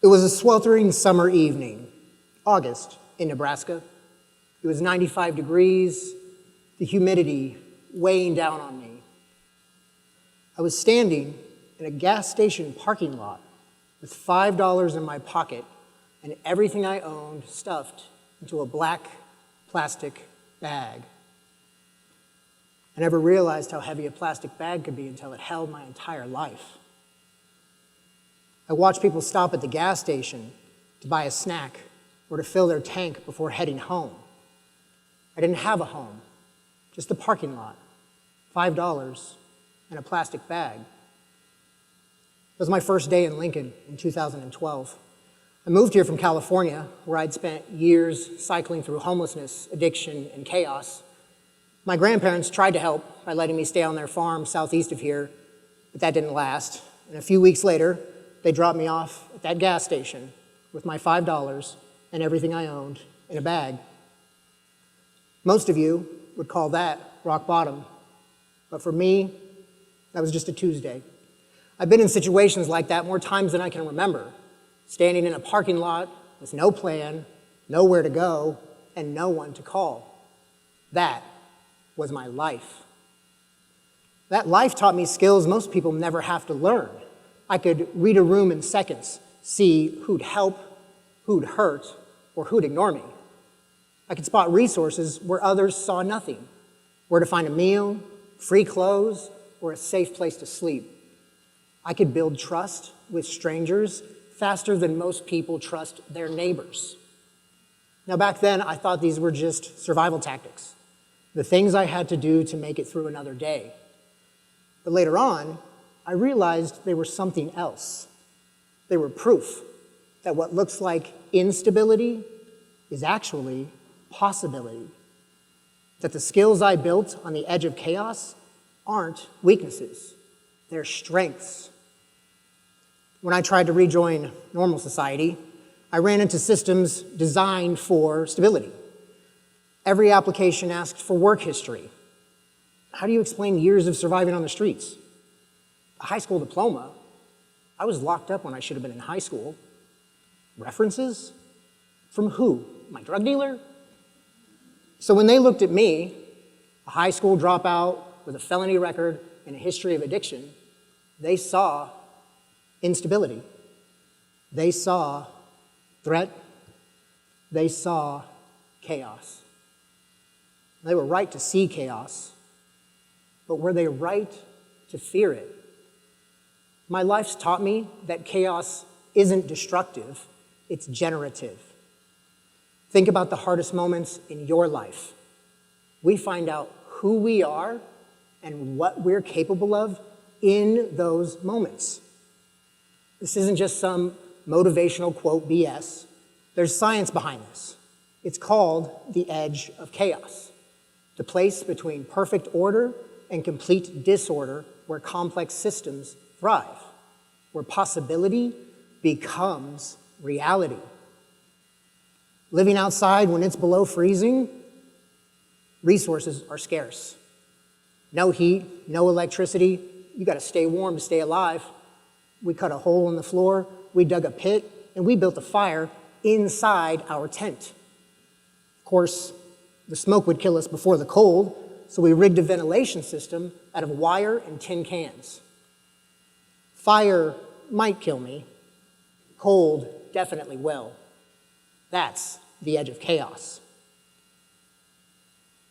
It was a sweltering summer evening, August, in Nebraska. It was 95 degrees, the humidity weighing down on me. I was standing in a gas station parking lot with $5 in my pocket and everything I owned stuffed into a black plastic bag. I never realized how heavy a plastic bag could be until it held my entire life. I watched people stop at the gas station to buy a snack or to fill their tank before heading home. I didn't have a home, just a parking lot, $5, and a plastic bag. It was my first day in Lincoln in 2012. I moved here from California, where I'd spent years cycling through homelessness, addiction, and chaos. My grandparents tried to help by letting me stay on their farm southeast of here, but that didn't last. And a few weeks later, they dropped me off at that gas station with my $5 and everything I owned in a bag. Most of you would call that rock bottom, but for me, that was just a Tuesday. I've been in situations like that more times than I can remember, standing in a parking lot with no plan, nowhere to go, and no one to call. That was my life. That life taught me skills most people never have to learn. I could read a room in seconds, see who'd help, who'd hurt, or who'd ignore me. I could spot resources where others saw nothing, where to find a meal, free clothes, or a safe place to sleep. I could build trust with strangers faster than most people trust their neighbors. Now, back then, I thought these were just survival tactics, the things I had to do to make it through another day. But later on, I realized they were something else. They were proof that what looks like instability is actually possibility. That the skills I built on the edge of chaos aren't weaknesses, they're strengths. When I tried to rejoin normal society, I ran into systems designed for stability. Every application asked for work history. How do you explain years of surviving on the streets? A high school diploma? I was locked up when I should have been in high school. References? From who? My drug dealer? So when they looked at me, a high school dropout with a felony record and a history of addiction, they saw instability. They saw threat. They saw chaos. They were right to see chaos, but were they right to fear it? My life's taught me that chaos isn't destructive, it's generative. Think about the hardest moments in your life. We find out who we are and what we're capable of in those moments. This isn't just some motivational quote BS. There's science behind this. It's called the edge of chaos, the place between perfect order and complete disorder where complex systems thrive, where possibility becomes reality. Living outside when it's below freezing, resources are scarce. No heat, no electricity, you gotta stay warm to stay alive. We cut a hole in the floor, we dug a pit, and we built a fire inside our tent. Of course, the smoke would kill us before the cold, so we rigged a ventilation system out of wire and tin cans. Fire might kill me. Cold definitely will. That's the edge of chaos.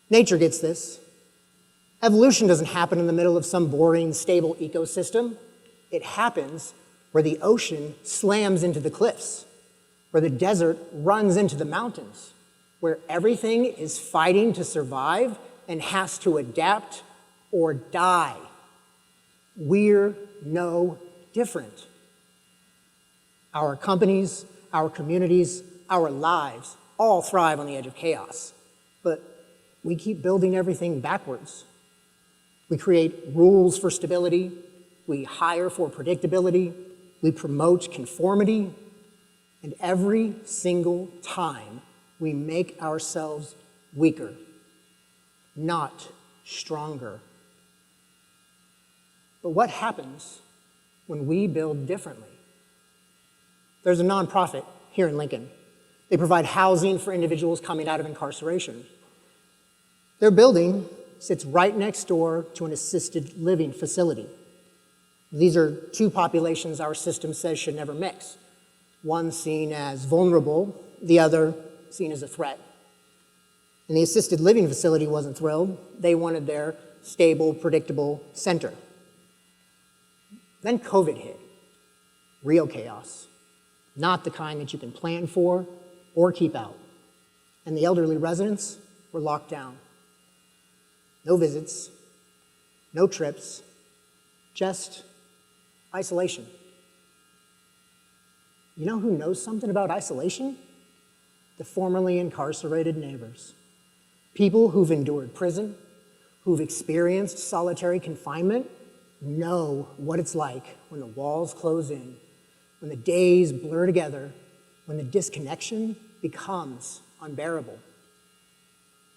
Nature gets this. Evolution doesn't happen in the middle of some boring, stable ecosystem. It happens where the ocean slams into the cliffs, where the desert runs into the mountains, where everything is fighting to survive and has to adapt or die. We're no different. Our companies, our communities, our lives all thrive on the edge of chaos, but we keep building everything backwards. We create rules for stability, we hire for predictability, we promote conformity, and every single time we make ourselves weaker, not stronger. But what happens when we build differently? There's a nonprofit here in Lincoln. They provide housing for individuals coming out of incarceration. Their building sits right next door to an assisted living facility. These are two populations our system says should never mix. One seen as vulnerable, the other seen as a threat. And the assisted living facility wasn't thrilled. They wanted their stable, predictable center. Then COVID hit. Real chaos. Not the kind that you can plan for or keep out. And the elderly residents were locked down. No visits, no trips, just isolation. You know who knows something about isolation? The formerly incarcerated neighbors. People who've endured prison, who've experienced solitary confinement, know what it's like when the walls close in, when the days blur together, when the disconnection becomes unbearable.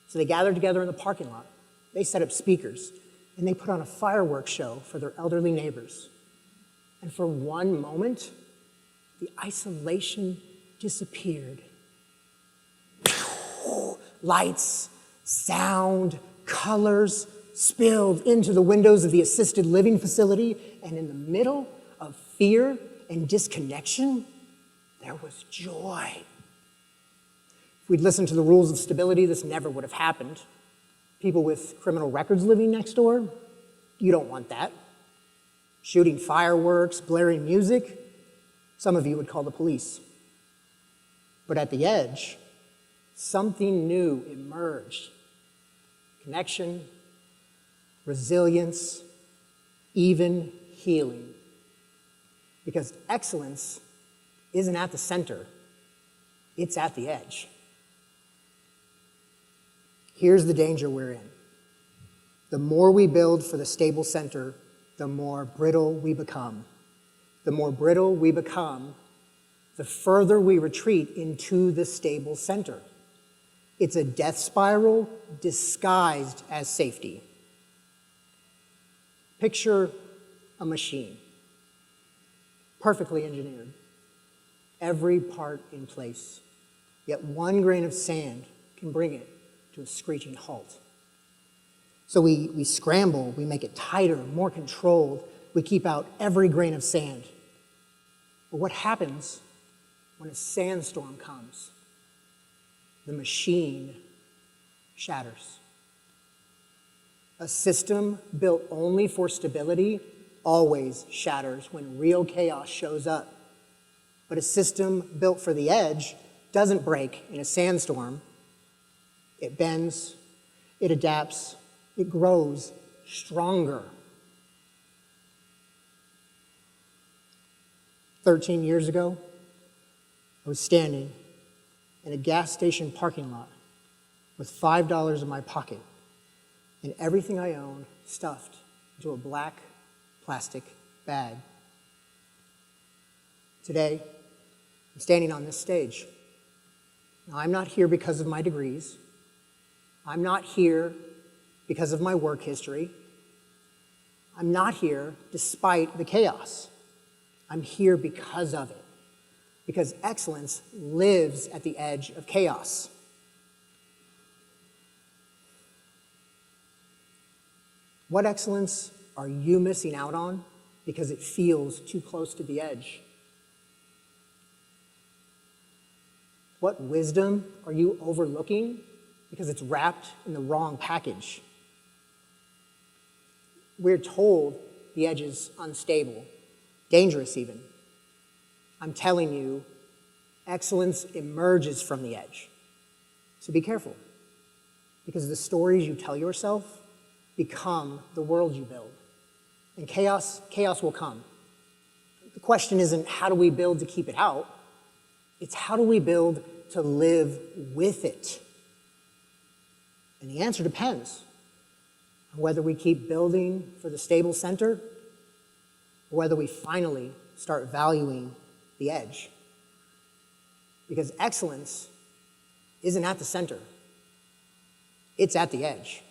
So they gathered together in the parking lot. They set up speakers, and they put on a fireworks show for their elderly neighbors. And for one moment, the isolation disappeared. Lights, sound, colors spilled into the windows of the assisted living facility, and in the middle of fear and disconnection, there was joy. If we'd listened to the rules of stability, this never would have happened. People with criminal records living next door, you don't want that. Shooting fireworks, blaring music, some of you would call the police. But at the edge, something new emerged. Connection, resilience, even healing. Because excellence isn't at the center, it's at the edge. Here's the danger we're in. The more we build for the stable center, the more brittle we become. The more brittle we become, the further we retreat into the stable center. It's a death spiral disguised as safety. Picture a machine, perfectly engineered, every part in place, yet one grain of sand can bring it to a screeching halt. So we scramble, we make it tighter, more controlled, we keep out every grain of sand. But what happens when a sandstorm comes? The machine shatters. A system built only for stability always shatters when real chaos shows up. But a system built for the edge doesn't break in a sandstorm. It bends, it adapts, it grows stronger. 13 years ago, I was standing in a gas station parking lot with $5 in my pocket and everything I owned stuffed into a black plastic bag. Today, I'm standing on this stage. Now, I'm not here because of my degrees. I'm not here because of my work history. I'm not here despite the chaos. I'm here because of it. Because excellence lives at the edge of chaos. What excellence are you missing out on because it feels too close to the edge? What wisdom are you overlooking because it's wrapped in the wrong package? We're told the edge is unstable, dangerous even. I'm telling you, excellence emerges from the edge. So be careful, because the stories you tell yourself become the world you build. And chaos will come. The question isn't how do we build to keep it out, it's how do we build to live with it? And the answer depends on whether we keep building for the stable center or whether we finally start valuing the edge. Because excellence isn't at the center, it's at the edge.